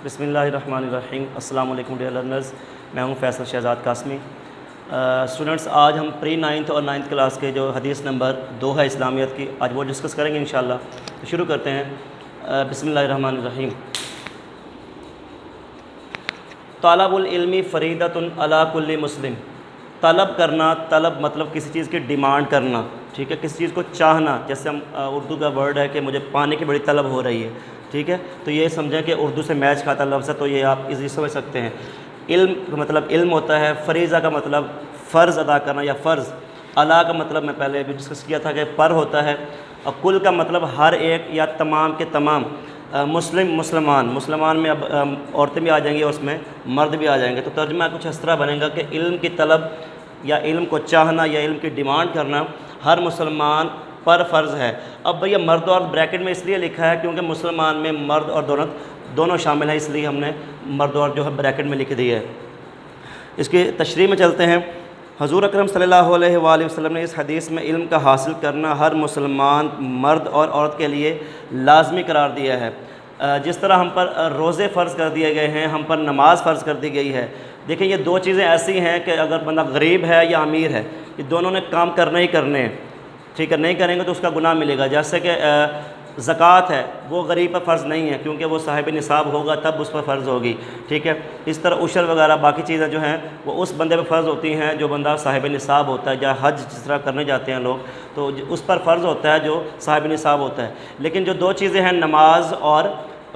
بسم اللہ الرحمن الرحیم۔ السلام علیکم ڈیئر لرنرز، میں ہوں فیصل شہزاد قاسمی۔ اسٹوڈنٹس، آج ہم پری 9th اور 9th کلاس کے جو حدیث نمبر 2 ہے اسلامیت کی، آج وہ ڈسکس کریں گے انشاءاللہ۔ تو شروع کرتے ہیں۔ بسم اللہ الرحمن الرحیم۔ طلب العلم فریضۃ علی کل مسلم۔ طلب کرنا، طلب مطلب کسی چیز کی ڈیمانڈ کرنا، ٹھیک ہے، کسی چیز کو چاہنا۔ جیسے ہم اردو کا ورڈ ہے کہ مجھے پانی کی بڑی طلب ہو رہی ہے، ٹھیک ہے، تو یہ سمجھیں کہ اردو سے میچ کھاتا لفظ ہے، تو یہ آپ ایزی سمجھ سکتے ہیں۔ علم کا مطلب علم ہوتا ہے، فریضہ کا مطلب فرض ادا کرنا یا فرض، علی کا مطلب میں پہلے بھی ڈسکس کیا تھا کہ پر ہوتا ہے، اور کل کا مطلب ہر ایک یا تمام کے تمام۔ مسلمان میں اب عورتیں بھی آ جائیں گی اور اس میں مرد بھی آ جائیں گے، تو ترجمہ کچھ اس طرح بنے گا کہ علم کی طلب یا علم کو چاہنا یا علم کی ڈیمانڈ کرنا ہر مسلمان پر فرض ہے۔ اب بھیا مرد اور بریکٹ میں اس لیے لکھا ہے کیونکہ مسلمان میں مرد اور دونوں شامل ہیں، اس لیے ہم نے مرد اور جو ہے بریکٹ میں لکھ دی ہے۔ اس کی تشریح میں چلتے ہیں۔ حضور اکرم صلی اللہ علیہ وآلہ وسلم نے اس حدیث میں علم کا حاصل کرنا ہر مسلمان مرد اور عورت کے لیے لازمی قرار دیا ہے۔ جس طرح ہم پر روزے فرض کر دیے گئے ہیں، ہم پر نماز فرض کر دی گئی ہے۔ دیکھیں، یہ دو چیزیں ایسی ہیں کہ اگر بندہ غریب ہے یا امیر ہے، یہ دونوں نے کام کرنے ہی کرنے ہیں، ٹھیک ہے، نہیں کریں گے تو اس کا گناہ ملے گا۔ جیسے کہ زکوٰۃ ہے، وہ غریب پر فرض نہیں ہے کیونکہ وہ صاحب نصاب ہوگا تب اس پر فرض ہوگی، ٹھیک ہے۔ اس طرح عشر وغیرہ باقی چیزیں جو ہیں وہ اس بندے پہ فرض ہوتی ہیں جو بندہ صاحب نصاب ہوتا ہے، یا حج جس طرح کرنے جاتے ہیں لوگ تو اس پر فرض ہوتا ہے جو صاحب نصاب ہوتا ہے۔ لیکن جو دو چیزیں ہیں، نماز اور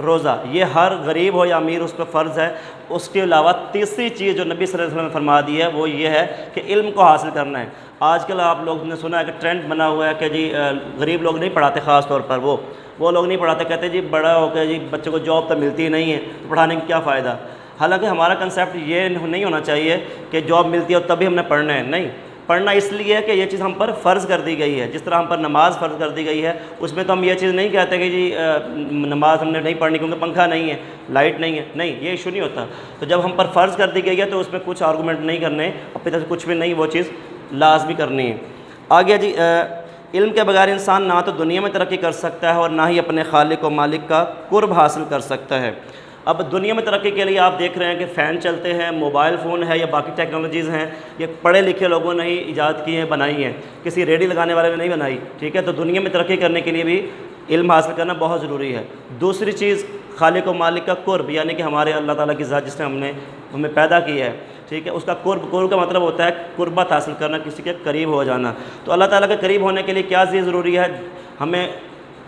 روزہ، یہ ہر غریب ہو یا امیر اس پہ فرض ہے۔ اس کے علاوہ تیسری چیز جو نبی صلی اللہ علیہ وسلم نے فرما دی ہے وہ یہ ہے کہ علم کو حاصل کرنا ہے۔ آج کل آپ لوگ نے سنا ہے کہ ٹرینڈ بنا ہوا ہے کہ جی غریب لوگ نہیں پڑھاتے، خاص طور پر وہ لوگ نہیں پڑھاتے، کہتے جی بڑا ہو کے جی بچے کو جاب تو ملتی ہی نہیں ہے تو پڑھانے کا کیا فائدہ۔ حالانکہ ہمارا کنسیپٹ یہ نہیں ہونا چاہیے کہ جاب ملتی ہے اور تبھی ہم نے پڑھنا ہے، نہیں، پڑھنا اس لیے ہے کہ یہ چیز ہم پر فرض کر دی گئی ہے۔ جس طرح ہم پر نماز فرض کر دی گئی ہے، اس میں تو ہم یہ چیز نہیں کہتے کہ جی نماز ہم نے نہیں پڑھنی کیونکہ پنکھا نہیں ہے، لائٹ نہیں ہے، نہیں، یہ ایشو نہیں ہوتا۔ تو جب ہم پر فرض کر دی گئی ہے تو اس میں کچھ آرگومنٹ نہیں کرنے، اپنی طرف سے کچھ بھی نہیں، وہ چیز لازمی کرنی ہے۔ آگے جی، علم کے بغیر انسان نہ تو دنیا میں ترقی کر سکتا ہے اور نہ ہی اپنے خالق و مالک کا قرب حاصل کر سکتا ہے۔ اب دنیا میں ترقی کے لیے آپ دیکھ رہے ہیں کہ فین چلتے ہیں، موبائل فون ہے یا باقی ٹیکنالوجیز ہیں، یہ پڑھے لکھے لوگوں نے ہی ایجاد کی ہیں، بنائی ہیں، کسی ریڈی لگانے والے نے نہیں بنائی، ٹھیک ہے۔ تو دنیا میں ترقی کرنے کے لیے بھی علم حاصل کرنا بہت ضروری ہے۔ دوسری چیز، خالق و مالک کا قرب، یعنی کہ ہمارے اللہ تعالیٰ کی ذات جس نے ہمیں پیدا کیا ہے، ٹھیک ہے، اس کا قرب کا مطلب ہوتا ہے قربت حاصل کرنا، کسی کے قریب ہو جانا۔ تو اللہ تعالیٰ کے قریب ہونے کے لیے کیا چیز ضروری ہے؟ ہمیں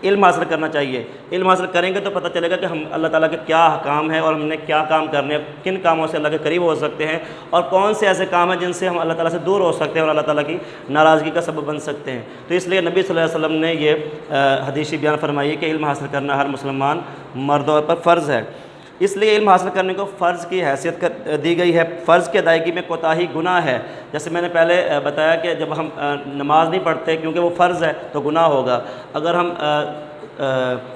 علم حاصل کرنا چاہیے۔ علم حاصل کریں گے تو پتہ چلے گا کہ ہم اللہ تعالیٰ کے کیا احکام ہیں اور ہم نے کیا کام کرنے ہیں، کن کاموں سے اللہ کے قریب ہو سکتے ہیں، اور کون سے ایسے کام ہیں جن سے ہم اللہ تعالیٰ سے دور ہو سکتے ہیں اور اللہ تعالیٰ کی ناراضگی کا سبب بن سکتے ہیں۔ تو اس لیے نبی صلی اللہ علیہ وسلم نے یہ حدیث بیان فرمائی کہ علم حاصل کرنا ہر مسلمان مردوں پر فرض ہے۔ اس لیے علم حاصل کرنے کو فرض کی حیثیت دی گئی ہے۔ فرض کی ادائیگی میں کوتاہی گناہ ہے۔ جیسے میں نے پہلے بتایا کہ جب ہم نماز نہیں پڑھتے کیونکہ وہ فرض ہے تو گناہ ہوگا، اگر ہم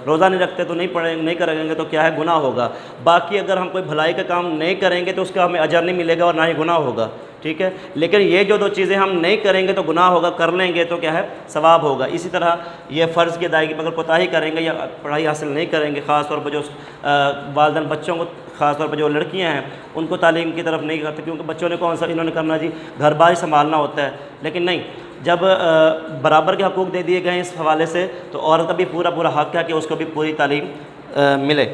روزہ نہیں رکھتے تو نہیں کریں گے تو کیا ہے، گناہ ہوگا۔ باقی اگر ہم کوئی بھلائی کا کام نہیں کریں گے تو اس کا ہمیں اجر نہیں ملے گا اور نہ ہی گناہ ہوگا، ٹھیک ہے۔ لیکن یہ جو دو چیزیں ہم نہیں کریں گے تو گناہ ہوگا، کر لیں گے تو کیا ہے، ثواب ہوگا۔ اسی طرح یہ فرض کی ادائیگی میں اگر کوتاہی کریں گے یا پڑھائی حاصل نہیں کریں گے، خاص طور پر جو والدین بچوں کو، خاص طور پر جو لڑکیاں ہیں ان کو تعلیم کی طرف نہیں کرتے کیونکہ بچوں نے کون سا انہوں نے کرنا جی، گھر بار ہی سنبھالنا ہوتا ہے۔ لیکن نہیں، جب برابر کے حقوق دے دیے گئے ہیں اس حوالے سے تو عورت کا بھی پورا حق ہے کہ اس کو بھی پوری تعلیم ملے۔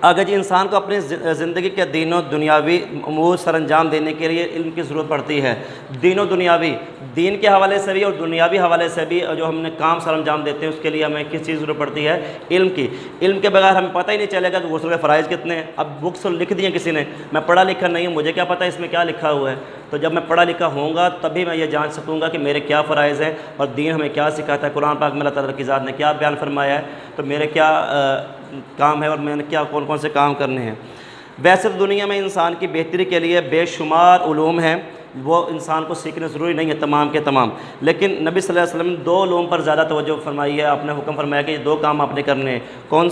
آگے جی، انسان کو اپنی زندگی کے دین و دنیاوی امور سر انجام دینے کے لیے علم کی ضرورت پڑتی ہے۔ دین و دنیاوی، دین کے حوالے سے بھی اور دنیاوی حوالے سے بھی جو ہم نے کام سر انجام دیتے ہیں اس کے لیے ہمیں کس چیز ضرورت پڑتی ہے؟ علم کی۔ علم کے بغیر ہمیں پتہ ہی نہیں چلے گا کہ غسل کے فرائض کتنے ہیں۔ اب بکس لکھ دی ہیں کسی نے، میں پڑھا لکھا نہیں ہوں، مجھے کیا پتہ اس میں کیا لکھا ہوا ہے؟ تو جب میں پڑھا لکھا ہوں گا تبھی میں یہ جان سکوں گا کہ میرے کیا فرائض ہیں اور دین ہمیں کیا سکھاتا ہے، قرآن پاک میں اللہ تعالیٰ کی ذات نے کیا بیان فرمایا ہے، تو میرے کیا کام ہے اور میں نے کیا کون سے کام کرنے ہیں۔ ویسے تو دنیا میں انسان کی بہتری کے لیے بے شمار علوم ہیں، وہ انسان کو سیکھنا ضروری نہیں ہے تمام کے تمام، لیکن نبی صلی اللہ علیہ وسلم نے دو علوم پر زیادہ توجہ فرمائی ہے۔ آپ نے حکم فرمایا کہ یہ دو کام آپ نے کرنے ہیں۔ کون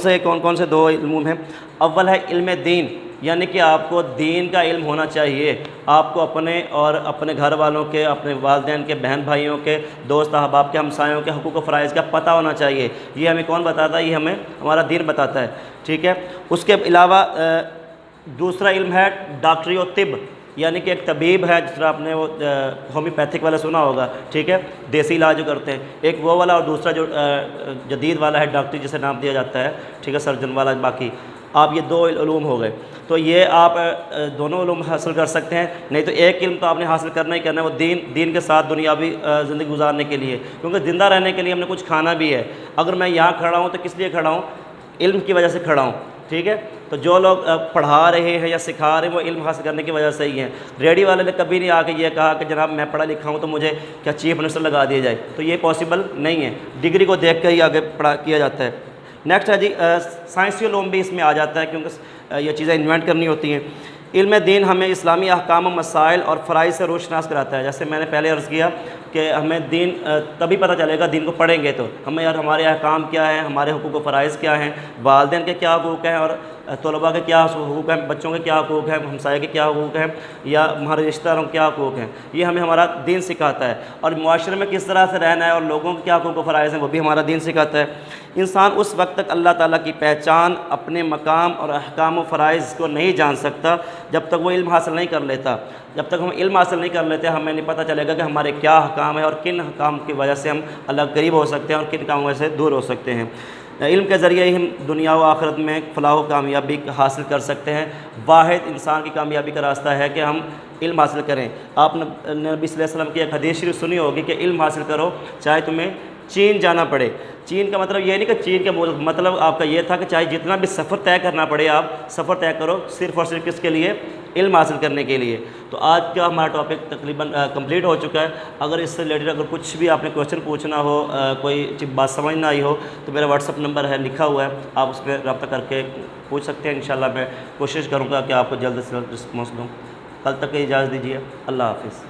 سے دو علوم ہیں؟ اول ہے علم دین، یعنی کہ آپ کو دین کا علم ہونا چاہیے، آپ کو اپنے اور اپنے گھر والوں کے، اپنے والدین کے، بہن بھائیوں کے، دوست احباب کے، ہمسایوں کے حقوق و فرائض کا پتہ ہونا چاہیے۔ یہ ہمیں کون بتاتا ہے؟ یہ ہمیں ہمارا دین بتاتا ہے، ٹھیک ہے۔ اس کے علاوہ دوسرا علم ہے ڈاکٹری و طب، یعنی کہ ایک طبیب ہے، جس طرح آپ نے وہ ہومیوپیتھک والا سنا ہوگا، ٹھیک ہے، دیسی علاج جو کرتے ہیں، ایک وہ والا، اور دوسرا جو جدید والا ہے ڈاکٹری، جسے نام دیا جاتا ہے، ٹھیک ہے، سرجن والا۔ باقی آپ یہ دو علوم ہو گئے، تو یہ آپ دونوں علوم حاصل کر سکتے ہیں۔ نہیں تو ایک علم تو آپ نے حاصل کرنا ہی کرنا ہے، وہ دین کے ساتھ دنیاوی زندگی گزارنے کے لیے، کیونکہ زندہ رہنے کے لیے ہم نے کچھ کھانا بھی ہے۔ اگر میں یہاں کھڑا ہوں تو کس لیے کھڑا ہوں؟ علم کی وجہ سے کھڑا ہوں، ٹھیک ہے۔ تو جو لوگ پڑھا رہے ہیں یا سکھا رہے ہیں، وہ علم حاصل کرنے کی وجہ سے ہی ہیں۔ ریڈی والے نے کبھی نہیں آ کے یہ کہا کہ جناب میں پڑھا لکھا ہوں تو مجھے کیا چیف منسٹر لگا دیا جائے، تو یہ پاسبل نہیں ہے۔ ڈگری کو دیکھ کر ہی آگے پڑھا کیا جاتا ہے۔ نیکسٹ ہے جی سائنسی علوم بھی اس میں آ جاتا ہے، کیونکہ یہ چیزیں انوینٹ کرنی ہوتی ہیں۔ علم دین ہمیں اسلامی احکام و مسائل اور فرائض سے روشناس کراتا ہے۔ جیسے میں نے پہلے عرض کیا کہ ہمیں دین تبھی پتہ چلے گا، دین کو پڑھیں گے تو ہمیں یار ہمارے احکام کیا ہیں، ہمارے حقوق و فرائض کیا ہیں، والدین کے کیا حقوق ہیں، اور طلباء کے کیا حقوق ہیں، بچوں کے کیا حقوق ہیں، ہمسائے کے کیا حقوق ہیں، یا ہمارے رشتہ داروں کے کیا حقوق ہیں۔ یہ ہمیں ہمارا دین سکھاتا ہے، اور معاشرے میں کس طرح سے رہنا ہے اور لوگوں کے کیا حقوق و فرائض ہیں، وہ بھی ہمارا دین سکھاتا ہے۔ انسان اس وقت تک اللہ تعالیٰ کی پہچان، اپنے مقام اور احکام و فرائض کو نہیں جان سکتا جب تک وہ علم حاصل نہیں کر لیتا۔ جب تک ہم علم حاصل نہیں کر لیتے، ہمیں نہیں پتہ چلے گا کہ ہمارے کیا حکام ہیں اور کن حکام کی وجہ سے ہم اللہ قریب ہو سکتے ہیں اور کن کاموں سے دور ہو سکتے ہیں۔ علم کے ذریعے ہی ہم دنیا و آخرت میں فلاح و کامیابی حاصل کر سکتے ہیں۔ واحد انسان کی کامیابی کا راستہ ہے کہ ہم علم حاصل کریں۔ آپ نے نبی صلی اللہ علیہ وسلم کی ایک حدیث شریف سنی ہوگی کہ علم حاصل کرو چاہے تمہیں چین جانا پڑے۔ چین کا مطلب یہ نہیں کہ چین کے ملک، مطلب آپ کا یہ تھا کہ چاہے جتنا بھی سفر طے کرنا پڑے، آپ سفر طے کرو صرف اور صرف کس کے لیے؟ علم حاصل کرنے کے لیے۔ تو آج کا ہمارا ٹاپک تقریباً کمپلیٹ ہو چکا ہے۔ اگر اس سے ریلیٹڈ اگر کچھ بھی آپ نے کویشچن پوچھنا ہو، کوئی بات سمجھ نہ آئی ہو، تو میرا واٹس اپ نمبر ہے لکھا ہوا ہے، آپ اس پہ رابطہ کر کے پوچھ سکتے ہیں۔ انشاءاللہ میں کوشش کروں گا کہ آپ کو جلد سے جلد رسپانس دوں۔ کل تک کی اجازت دیجیے، اللہ حافظ۔